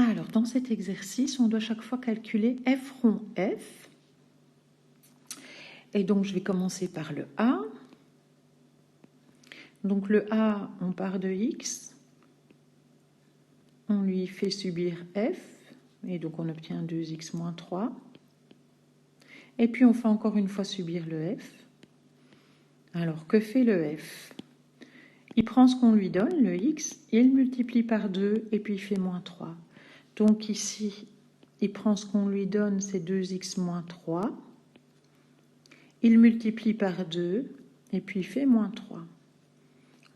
Alors, dans cet exercice, on doit chaque fois calculer f rond f. Et donc, je vais commencer par le A. Donc, le A, on part de x. On lui fait subir f. Et donc, on obtient 2x moins 3. Et puis, on fait encore une fois subir le f. Alors, que fait le f? Il prend ce qu'on lui donne, le x, et il multiplie par 2, et puis il fait moins 3. Donc ici, il prend ce qu'on lui donne, c'est 2x moins 3. Il multiplie par 2, et puis il fait moins 3.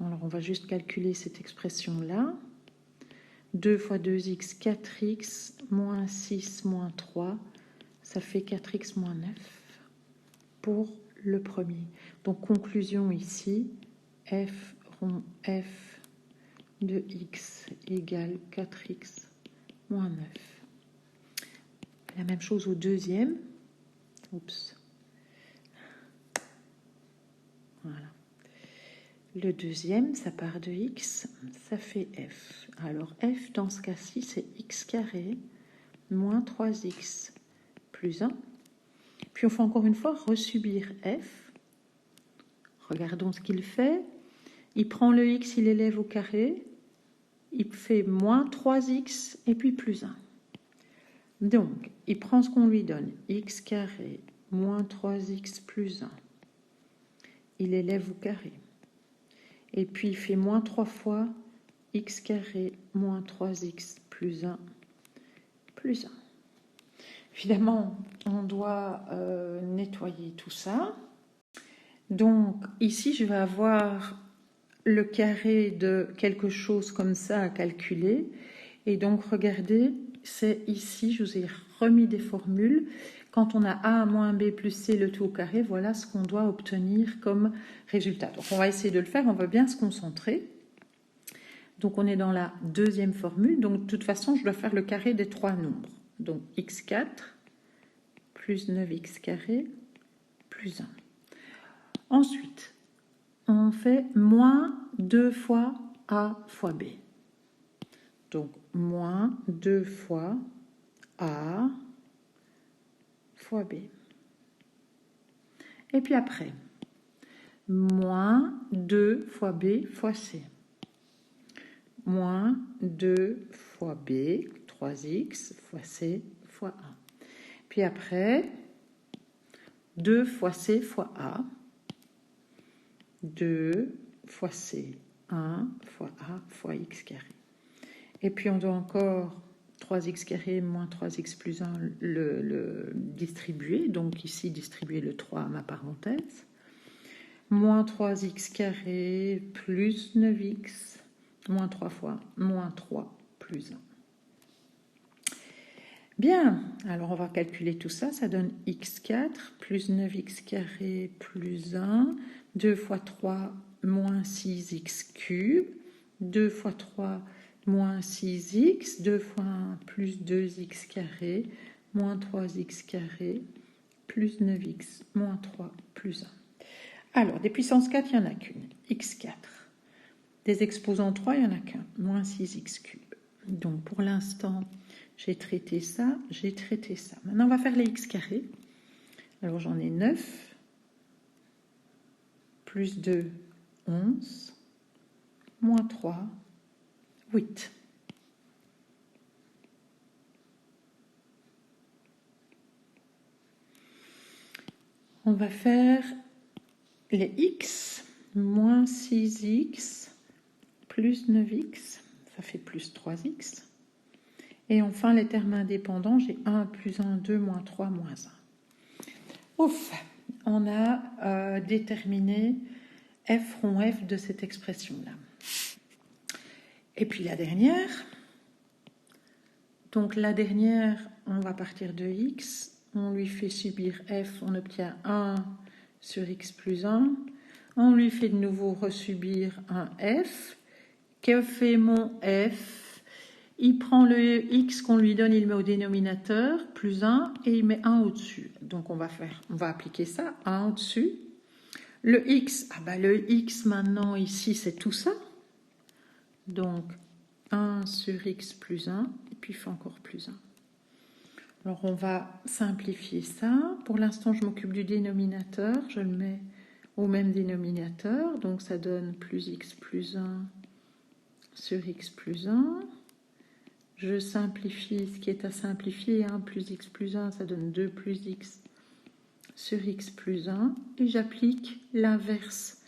Alors, on va juste calculer cette expression-là. 2 fois 2x, 4x, moins 6, moins 3, ça fait 4x moins 9 pour le premier. Donc, conclusion ici, f rond f de x égale 4x moins 9. La même chose au deuxième. Oups. Voilà. Le deuxième, ça part de x, ça fait f. Alors, f, dans ce cas-ci, c'est x carré moins 3x plus 1. Puis, on fait encore une fois resubir f. Regardons ce qu'il fait. Il prend le x, il élève au carré. Il fait moins 3x et puis plus 1. Donc, il prend ce qu'on lui donne, x carré moins 3x plus 1. Il élève au carré. Et puis, il fait moins 3 fois x carré moins 3x plus 1 plus 1. Évidemment, on doit nettoyer tout ça. Donc, ici, je vais avoir le carré de quelque chose comme ça à calculer. Et donc, regardez, c'est ici, je vous ai remis des formules. Quand on a a moins b plus c, le tout au carré, voilà ce qu'on doit obtenir comme résultat. Donc, on va essayer de le faire, on va bien se concentrer. Donc, on est dans la deuxième formule. Donc, de toute façon, je dois faire le carré des trois nombres. Donc, x4 plus 9x carré plus 1. Ensuite, on fait moins 2 fois a fois b. Donc, moins 2 fois a fois b. Et puis après, moins 2 fois b fois c. Moins 2 fois b, 3x, fois c, fois 1. Puis après, 2 fois c fois a. 2 fois c, 1 fois a fois x carré. Et puis on doit encore 3x carré moins 3x plus 1 le distribuer. Donc ici, distribuer le 3 à ma parenthèse. Moins 3x carré plus 9x, moins 3 fois, moins 3 plus 1. Bien, alors on va calculer tout ça. Ça donne x4 plus 9x carré plus 1. 2 fois 3, moins 6x cube. 2 fois 3, moins 6x. 2 fois 1, plus 2x carré, moins 3x carré, plus 9x, moins 3, plus 1. Alors, des puissances 4, il n'y en a qu'une, x4. Des exposants 3, il n'y en a qu'un, moins 6x cube. Donc, pour l'instant, j'ai traité ça, j'ai traité ça. Maintenant, on va faire les x carrés. Alors, j'en ai 9, plus 2, 11, moins 3, 8. On va faire les x, moins 6x, plus 9x, ça fait plus 3x. Et enfin, les termes indépendants, j'ai 1 plus 1, 2, moins 3, moins 1. Ouf, on a déterminé f rond f de cette expression-là. Et puis la dernière. Donc la dernière, on va partir de x. On lui fait subir f, on obtient 1 sur x plus 1. On lui fait de nouveau resubir un f. Que fait mon f? Il prend le x qu'on lui donne, il le met au dénominateur, plus 1, et il met 1 au-dessus. Donc, on va appliquer ça, 1 au-dessus. Le x, le x maintenant, ici, c'est tout ça. Donc, 1 sur x plus 1, puis fait encore plus 1. Alors on va simplifier ça. Pour l'instant, je m'occupe du dénominateur. Je le mets au même dénominateur. Donc ça donne plus x plus 1 sur x plus 1. Je simplifie ce qui est à simplifier. Plus x plus 1, ça donne 2 plus x sur x plus 1. Et j'applique l'inverse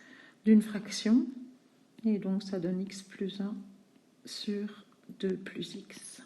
d'une fraction. Et donc ça donne x plus 1 sur 2 plus x.